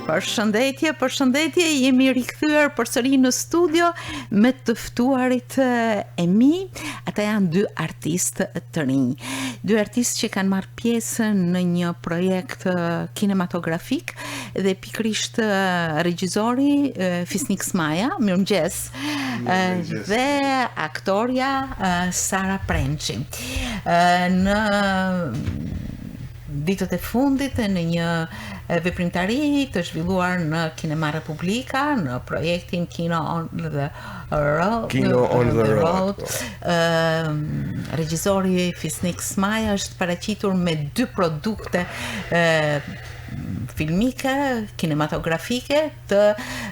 Përshëndetje, jemi rikthyer përsëri në studio me të ftuarit e mi. Ata janë dy artistë të rinj. Dy artistë që kanë marrë pjesë në një projekt kinematografik dhe pikërisht regjizori Fisnik Smaja, mirëmëngjes, dhe aktoria Sara Prençi. Në ditët e fundit në një veprimtari të zhvilluar në Kinema Republika, në projektin Kino on the Road. Regjizori Fisnik Smaja është paraqitur me dy produkte filmike, kinematografike të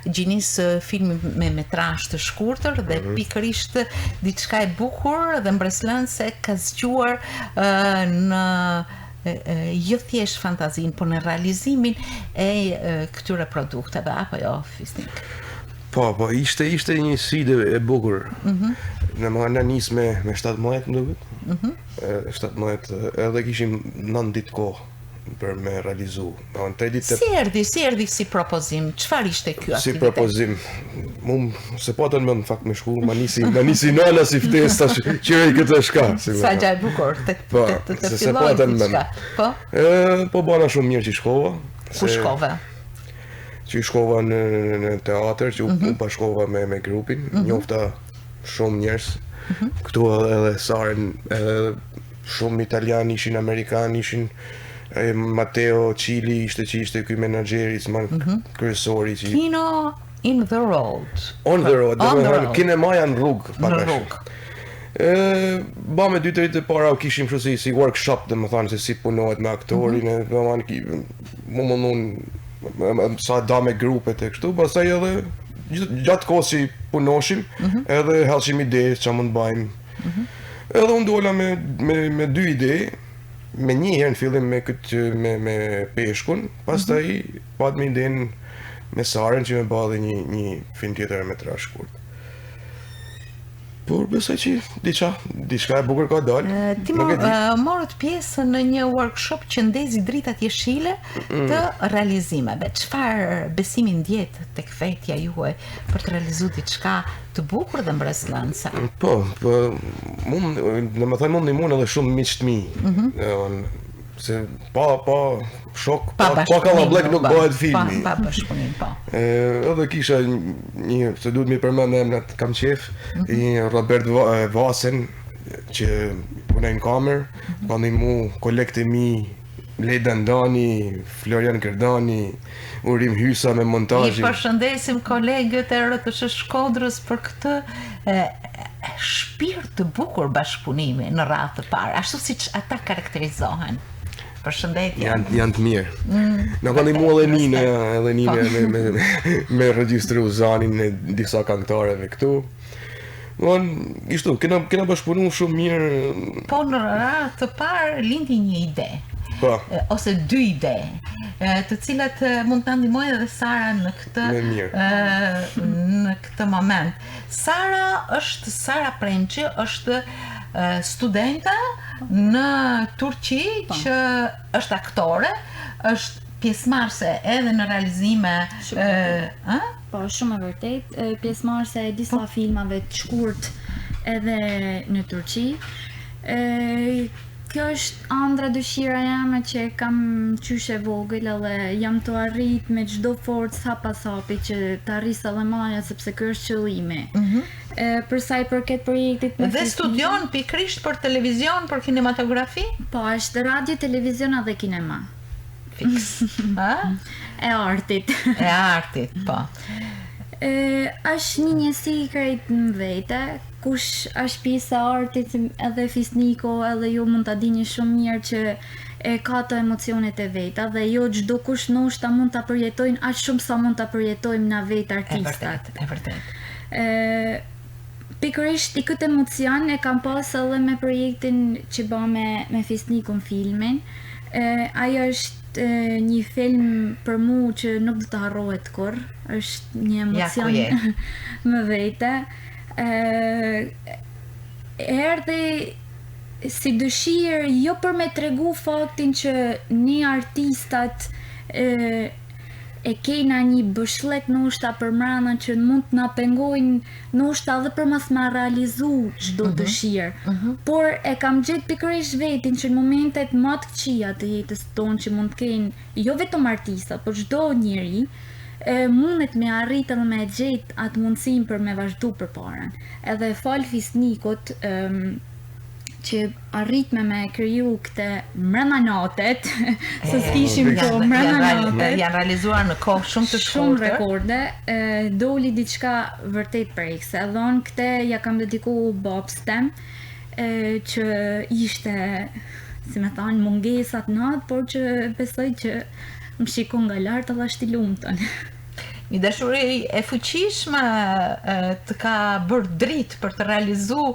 gjinisë filmi me metrazh të shkurtër dhe pikërisht diçka e bukur dhe mbreslënse ka zgjuar në jo thjesht fantazin, por në realizimin e këtyre produkteve, apo jo, Fisnik? Po, ishte një sfidë e bukur. Në më nis me 17 më duket. 17 edhe kishim 9 ditë kohë për me realizu. Si erdhi si propozim? Çfarë ishte ky aktivitet? Si propozim. Se po të në fakt me shku, ma nisi nëna si ftesë tash qërej këtë shka. Sa gjaj bukur, të filloj diçka. Po bana shumë mirë që shkova. Ku shkove? Që shkova në teatr, që unë pa shkova me grupin, njofta shumë njerëz. Këtu edhe Saren, edhe shumë italian ishin, amerikan ishin, Matteo Cili ishte ky menaxheri, kryesori që Kino in the road. On the road, kinemaja në rrugë, pakash. Ba me 2-3 të para u kishim kështu si workshop, domethënë se si punohet me aktorin, sa da me grupet e kështu, pastaj edhe gjatë kohës si punoshim, edhe hellshim ide ç'a mund bëjmë. Edhe unë dola me dy ide. Me një herë në fillim me peshkun, pastaj patëm idenë me Saren që me bëhe një film tjetër me metrazh shkurt. Por besoj që diçka e bukur ka dalë. Ti morët pjesë në një workshop që ndezi dritat jeshile të realizimeve. Çfarë besimi ndjet tek vetja juaj për të realizuar diçka të bukur dhe mbreslënse? Po, domethënë mund ndihmon edhe shumë miq të mi. Se pa shok, pa kallabllek nuk bëhet filmi. Pa bashkëpunim, po. Edhe kisha se duhet mi përmend emrat, kam qef, një Robert Vasen, që punoj në kamer, ka ndihmu kolegët e mi, Leda Ndani, Florian Kërdani, Urim Hysa me montazhin. I përshëndesim kolegët e RTS Shkodrës për këtë shpirt të bukur bashkëpunimi në radhë të parë, ashtu siç ata karakterizohen. Përshëndetje. Janë të mirë. Në ka ndihmu edhe Nina me regjistru zanin e disa këngëtarëve këtu. Kështu, kena bashkëpunu shumë mirë. Po në radhë të parë lindi një ide. Ose dy ide, të cilat mund të ndihmojnë edhe Sara në këtë moment. Sara Prençi është studente në Turqi, që është aktore, është pjesëmarrëse edhe në realizime. Po, shumë e vërtet, pjesëmarrëse e disa filmave të shkurt edhe në Turqi. Kjo është ëndra dëshira jame që kam qysh e vogël edhe jam të arrit me çdo forcë hap pas hapi që të arris edhe maja, sepse ky është qëllimi. Për sa i përket projektit dhe studion pikërisht për televizion, për kinematografi? Po, është radio, televizion edhe kinema. Fiks. E artit. E artit, po. Është një njësi i krejt në vete, kush është pjesë e artit, edhe Fisniko, edhe ju mund ta dini shumë mirë që e ka të emocionet e veta dhe jo çdo kush ndoshta mund ta përjetojnë aq shumë sa mund ta përjetojmë na vetë artistat. E vërtet. Pikërisht i këtë emocion e kam pas edhe me projektin që ba me Fisnikun filmin. Ajo është një film për mu që nuk do të harrohet kur, është një emocion më vete. Erdhi si dëshirë jo për me tregu faktin që një artistat e kena një bëshllek ndoshta për mrena që mund të na pengojnë ndoshta edhe për mas ma realizu çdo dëshirë. Por e kam gjetë pikërisht vetin që në momentet më të këqija të jetës tonë që mund të kenë jo vetëm artista, por çdo njeri mundet me arrit edhe me gjetë atë mundësinë për me vazhdu përpara. Edhe fal fisnikut që arritme me kriju këte mrena natet, se s'kishim ko mrena natet. Janë realizuar në kohë shumë të shkurtër. Shumë rekorde, doli diçka vërtet prekse. Edhe unë këte ja kam dediku babës tem, që ishte, si me thanë, mungesat natë, por që besoj që më shikon nga lartë edhe ashtë i lumëtën. Një dashuri e fuqishme të ka bërë dritë për të realizu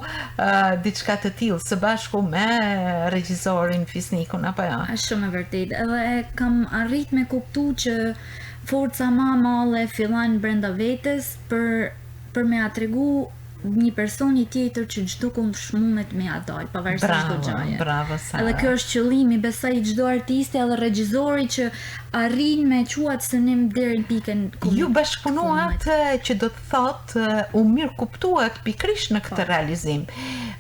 diçka të tillë së bashku me regjisorin Fisnikun, apo ja? Është shumë e vërtet. Edhe kam arrit me kuptu që forca ma male fillan brenda vetes për me atregu një personi tjetër që çdo kundësh mundet me adal, pavarësisht çdo gjaje. Bravo, Sara. Edhe kjo është qëllimi, besoj çdo artisti edhe regjizori që arrin me quat sënim deri në pikën Ju bashkëpunuat që do të thotë u mirë kuptuat pikrisht në këtë realizim.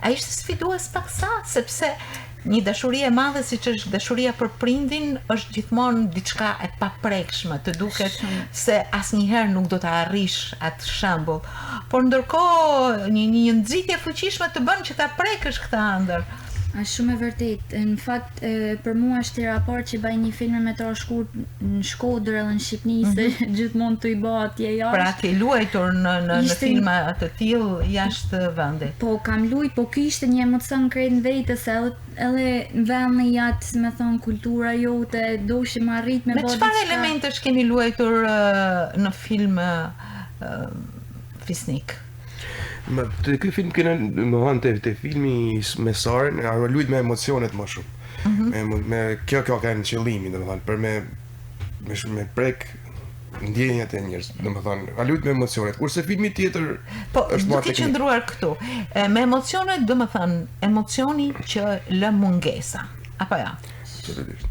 A ishte sfidues paksa, sepse një dashuri e madhe siç është dashuria për prindin është gjithmonë diçka e paprekshme, të duket se asnjëherë nuk do ta arrish atë shembull. Por ndërkohë një nxitje fuqishme të bën që ta prekësh këtë ëndër. Është shumë e vërtet. Në fakt, për mua është hera e parë që baj një film me metrazh shkurt në Shkodër edhe në Shqipëri, se gjithmonë të i bë atje jashtë. Pra ke luajtur në filma të tillë jashtë vendit. Po kam luajt, po ky ishte një emocion krejt në vetes, edhe vendi jat, si me thon, kultura jote, doshim arrit me bërë. Me çfarë elementesh keni luajtur në film Fisnik? Të ky film kena më hanë të filmi me Sarën, a lujt me emocionet më shumë. Me kjo ka në qëllimi, domethënë, për me prek ndjenjat e njerëz, domethënë, a lujt me emocionet. Kurse filmi tjetër është më duke qëndruar këtu. Me emocionet, domethënë, emocioni që lë mungesa, apo ja? Absolutisht.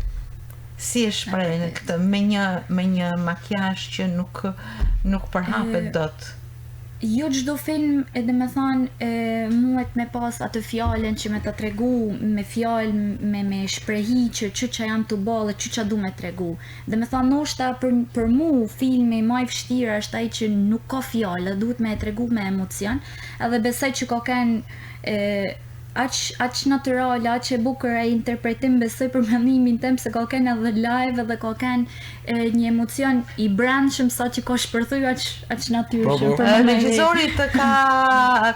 Si e shpreh këtë me një makjazh që nuk përhapet dot? Jo çdo film, edhe me thonë, muet me pas atë fjallën që me ta tregu me fjallë, me shprehi që ç'a jam të ballë, ç'a du me tregu. Dhe me thonë, ndoshta për mu filmi më i vështirë është ai që nuk ka fjallë, duhet me e tregu me emocion, edhe besoj që ka kanë aq natyral, aq e bukur ai interpretim, besoj për mendimin tim se ka kanë edhe live edhe ka kanë një emocion i brendshëm sa që ka shpërthyer aq natyrshëm. Regjizori të ka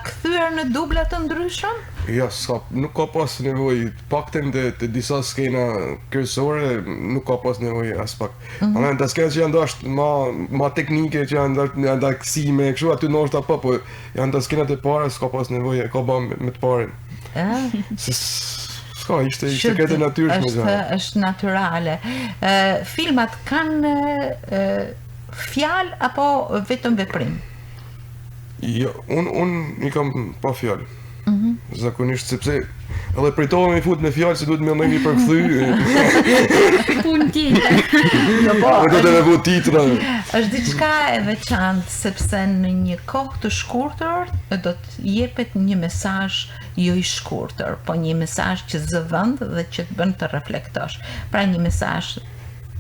kthyer në dubla të ndryshëm? Jo, nuk ka pas nevojë, paktën të disa skena kryesore nuk ka pas nevojë as pak. Ana të skena që janë dashur ma teknike, që janë dashur kësime, kështu aty ndoshta po janë të skenat e para s'ka pas nevojë, ka bën me të parën. S'ka, ishte këtë natyrshme. Është natyrale. Filmat kanë fjalë apo vetëm veprim? Jo, unë i kam pa fjalë. Zakonisht, sepse edhe pritova me fut me fjalë se duhet me ndonjë përkthy. Punë tjetër. Do të më vë titra. Është diçka e veçantë sepse në një kohë të shkurtër do të jepet një mesazh jo i shkurtër, po një mesazh që zë vend dhe që të bën të reflektosh. Pra një mesazh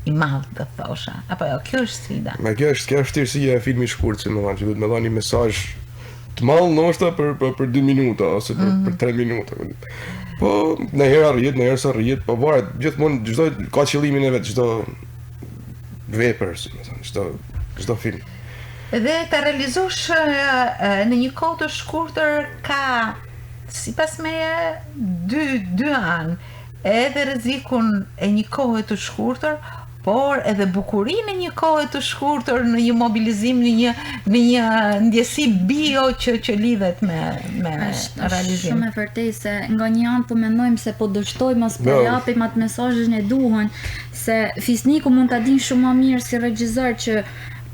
i madh, do thosha. Apo jo, kjo është sfida. Ma kjo është vështirësia e filmit shkurt, që duhet me dhënë një mesazh të mall ndoshta për 2 minuta ose për 3 minuta. Po ndonjëherë arrihet, ndonjëherë s'arrihet, po varet gjithmonë çdo ka qëllimin e vet, çdo vepër, si më thënë, çdo film. Dhe ta realizosh në një kohë të shkurtër ka sipas meje dy anë, edhe rrezikun e një kohe të shkurtër, por edhe bukurinë e një kohe të shkurtër në një mobilizim, në një ndjesi bio që lidhet me realizim. Shumë e vërtetë se nga një anë po mendojmë se po dështojmë as po japim atë mesazhin e duhur, se Fisniku mund ta dinë shumë më mirë si regjisor që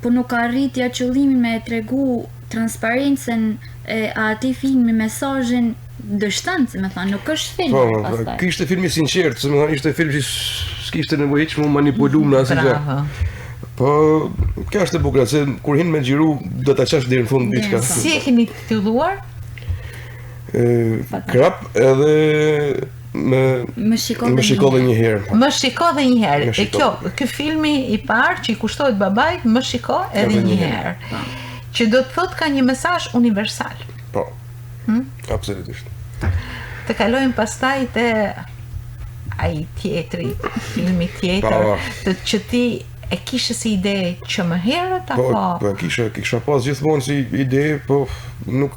po nuk arritja qëllimin me tregu transparencën e atij filmi, mesazhin dështon, si më thënë, nuk është film pastaj. Ky ishte filmi sinqert, se më thënë ishte film që s'kishte nevojë hiç më manipulum në asgjë. Po, kjo është e bukur, se kur hin me xhiru do ta çash deri në fund diçka. Si e keni titulluar? Krap edhe më shiko dhe një herë. Më shiko dhe një herë. E ky filmi i parë që i kushtohet babait, më shiko edhe një herë. Që do të thotë ka një mesazh universal. Po. Absolutisht. Të kalojmë pastaj te ai tjetri, filmi tjetër, që ti e kishe si ide që më herët apo? Po, kisha pas gjithmonë si ide, po nuk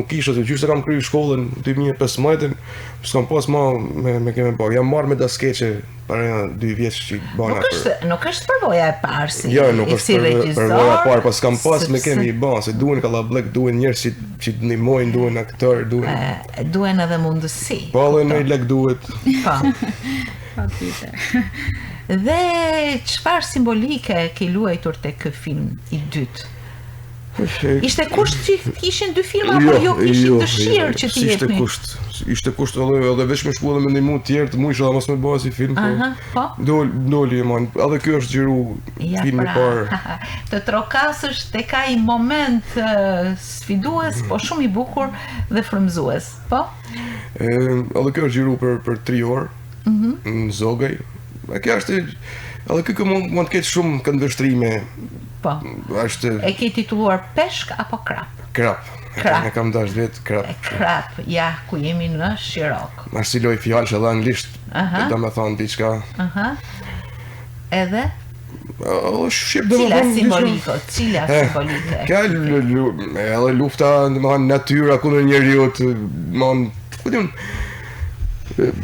kisha se gjysë kam kryer shkollën 2015, s'kam pas me keme bërë. Jam marrë me daskeqe para 2 vjeç që bana. Nuk është përvoja e parë si nuk është përvoja e parë, pas kam pas me kemi i ban, se duhen kallablek, duhen njerëz që ndihmojnë, duhen aktor, duhen edhe mundësi. Po, edhe në lek duhet. Po. Patjetër. Dhe çfarë simbolike ke luajtur te ky film i dytë? Ishte kusht që ishin 2 filma, apo jo kishin dëshirë që t'i jepni? Ishte kusht edhe veç me shku edhe me ndihmu tjerë të mu isha dhe mos me bëha si film, po? Doli e man, edhe kjo është gjiru filmi parë. Të trokasësh tek ai moment sfidues, po shumë i bukur dhe frymëzues, po? Edhe kjo është gjiru për 3 orë, në Zogaj. Kjo është, edhe kjo mund të ketë shumë këndvështrime. Po. E ke titulluar Peshk apo Krap? Krap. E kam dash vetë Krap. Krap, ja, ku jemi në Shirok. Ma si loj fjallë që edhe anglisht, do me thonë diçka. Edhe? Cila simbolike? Ka edhe lufta në natyra kundër njeriut,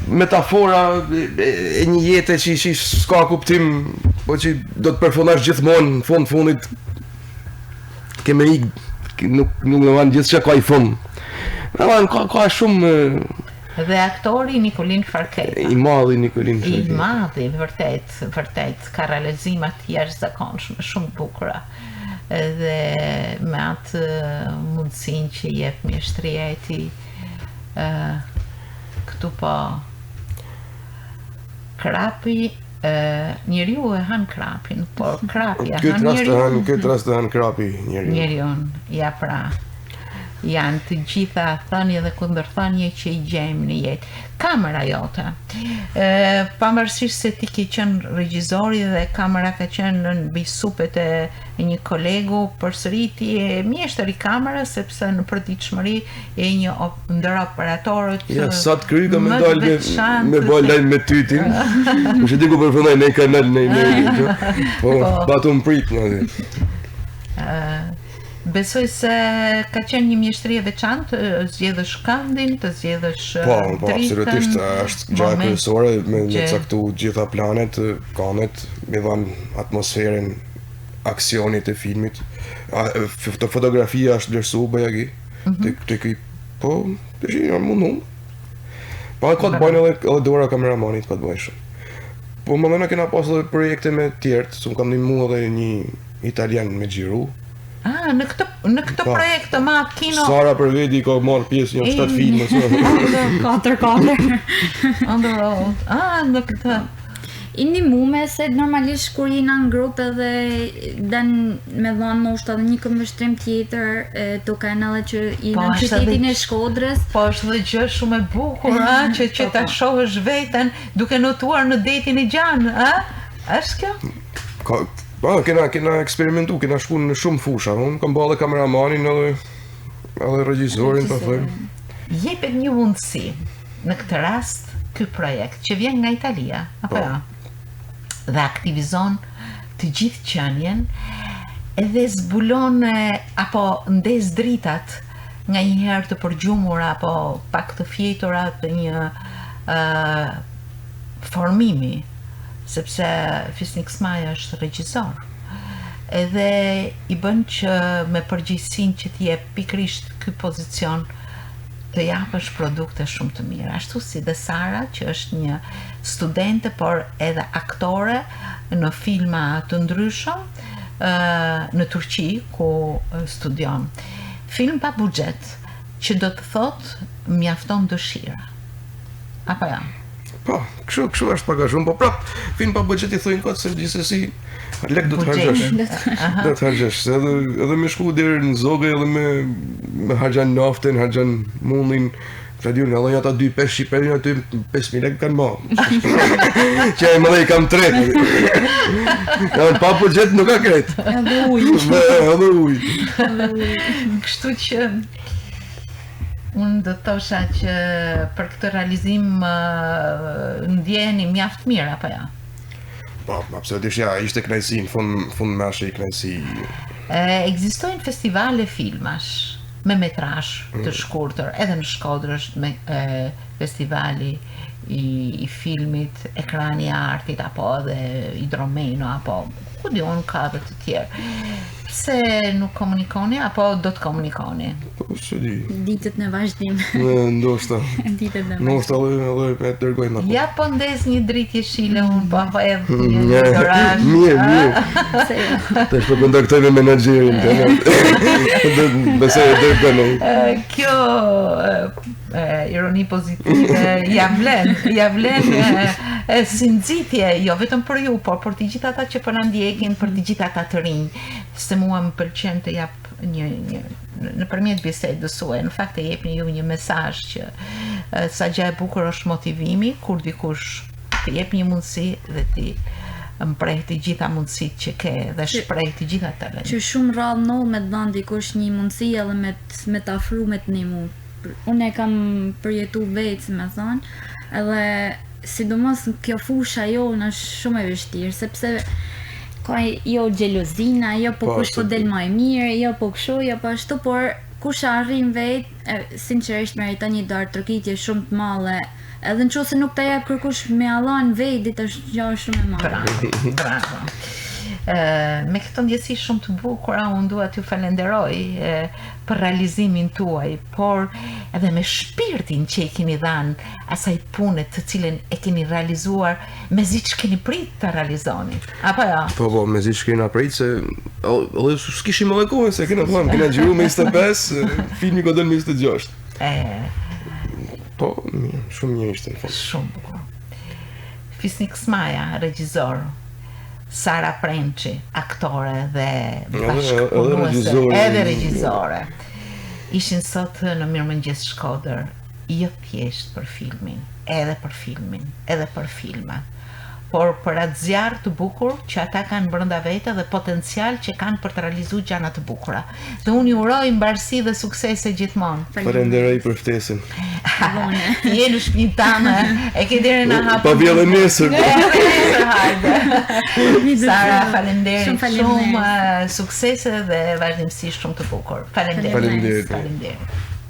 metafora e një jete që s'ka kuptim, po që do të përfundash gjithmonë në fundit keme nuk në vanë gjithë që ka i fund. Në vanë ka shumë... Dhe aktori Nikolin Farketa. I madhi Nikolin Farketa. I madhi, vërtet, ka realizimat jashtëzakonshme, shumë bukura. Dhe me atë mundësin që jep mjeshtria e tij, këtu po krapi, njeriu e han krapin, por krapi e han njeriu. Këtë rast e han krapi njeriu. Njeriun, ja pra. Janë të gjitha thënie dhe kundërthënie që i gjejmë në jetë. Kamera jote, pavarësisht se ti ke qenë regjizori dhe kamera ka qenë në bisupet e një kolegu, përsëri ti e mjeshtër i kamerës, sepse në përditshmëri e një ndër operatorët ja, sa të kry ka me dalë me bëj lajm me tytin. Nuk e di ku përfundoj në kanal në po batu më prit Besoj se ka qenë një mjeshtri e veçantë, zgjedhësh këndin, të zgjedhësh dritën. Po, absolutisht, është gjë kryesore me caktu gjitha planet, kamet, me dhanë atmosferën, aksionit e filmit. Fotografia është vlerësu bëjagi, të këj, po, të që janë mundum. Pa ka të bajnë edhe dora kameramanit ka të bajnë shumë. Po më mëna kena pas edhe projekte me tjertë, su më kam një mu edhe një italian me gjiru. Në këtë projekt të matë kino... Sara Përvedi ka marrë pjesë një 7 filmë. 4 On the road. Në këtë... I ndihmume se normalisht kur jena në grup edhe dan me dhanë ndoshta edhe një këmbështrim tjetër, to kanë edhe që jena në qytetin e Shkodrës. Po është dhe gjë shumë e bukur, që ta shohësh veten duke notuar në detin e gjanë, është kjo? Kena eksperimentu, kena shku në shumë fusha, unë kam bërë kameramanin edhe regjisorin, pa thëmë. Jepet një mundësi në këtë rast, ky projekt që vjen nga Italia, apo ja, dhe aktivizon të gjithë qenien, edhe zbulon apo ndes dritat nga një herë të përgjumura apo pak të fjetura të një formimi, sepse Fisnik Smaja është regjisor, edhe i bën që me përgjegjësinë që t'i jep pikërisht ky pozicion të japësh produkte shumë të mira. Ashtu si dhe Sara, që është një studente, por edhe aktore në filma të ndryshëm në Turqi, ku studion. Film pa buxhet, që do të thotë mjafton dëshira. Apo ja? Po, kështu është pak a shumë, po prap, film pa buxhet i thojnë kot se gjithsesi lek do të harxhosh. Do të harxhosh, edhe me shku deri në zogë edhe me harxhan naften, harxhan mundin. Sa diun, edhe ata 2 pesh shqiperin aty 5.000 lekë kanë marrë. Që ai më kam 3. Ja, pa buxhet nuk ka krejt. Edhe ujë. Kështu që unë do të thosha që për këtë realizim ndjeheni mjaft mirë apo ja? Po, absolutisht ja, ishte kënaqësi, në fund mashë kënaqësi. Ekzistojnë festivale filmash me metrazh të shkurtër, edhe në Shkodër është me festivali i filmit, ekrani i artit, apo edhe Hidromeno, apo ku diun ka edhe të tjerë. Pse nuk komunikoni, apo do të komunikoni? Po, së di. Ditët në vazhdim. Ndoshta. Ditët në vazhdim. Ndoshta edhe me dërgojnë apo. Ja po ndez një dritë jeshile unë, po apo edhe një dorazh. Mirë. Tash po kontaktoj me menaxherin tani. Besoj të dërgoj. Kjo ironi pozitive ja vlen si nxitje, jo vetëm për ju, por për të gjithë ata që po na ndjekin, për të gjithë ata të rinj. Se mua më pëlqen të jap nëpërmjet bisedës suaj, në fakt të jepni ju një mesazh që sa gjë e bukur është motivimi, kur dikush të jep një mundësi dhe ti mpreh të gjitha mundësitë që ke dhe shpreh të gjitha talentet. Që shumë rrallë no me të dhënë dikush një mundësi edhe me të afru me të ndihmu. Unë e kam përjetu vetë, si me thonë, edhe sidomos kjo fusha jonë është shumë e vështirë, sepse ka jo xhelozina, jo po kush po del më e mirë, jo po kështu, jo po ashtu, por kush arrin vetë, sinqerisht meriton një darë trokitje shumë të madhe. Edhe nëse nuk ta jep kërkush me Allahun vetë, është gjë shumë e madhe. Bravo. Me këtë ndjesi shumë të bukura, unë dua t'ju falenderoj për realizimin tuaj, por edhe me shpirtin që i keni dhënë asaj pune të cilën e keni realizuar, mezi që keni prit të realizoni. Apo ja? Po, mezi që kena prit se edhe s'kishim edhe kohën se kena xhiru me 25, filmi ka dalë me 26. Po, shumë mirë ishte në fund. Shumë bukur. Fisnik Smaja, regjizor, Sara Prençi, aktore dhe bashkëpunuese, edhe regjizore. Ishin sot në Mirëmëngjes Shkodër, jo thjesht për filmin, edhe për filmat, por për atë zjarr të bukur që ata kanë brenda vete dhe potencial që kanë për të realizuar gjëra të bukura. Dhe unë ju uroj mbarësi dhe suksese gjithmonë. Falenderoj për ftesën. Je në shtëpinë tame, e ke deri në hapur. Pa vjellë nesër. Sara, falenderit shumë, suksese dhe vazhdimësi shumë të bukur. Falenderit.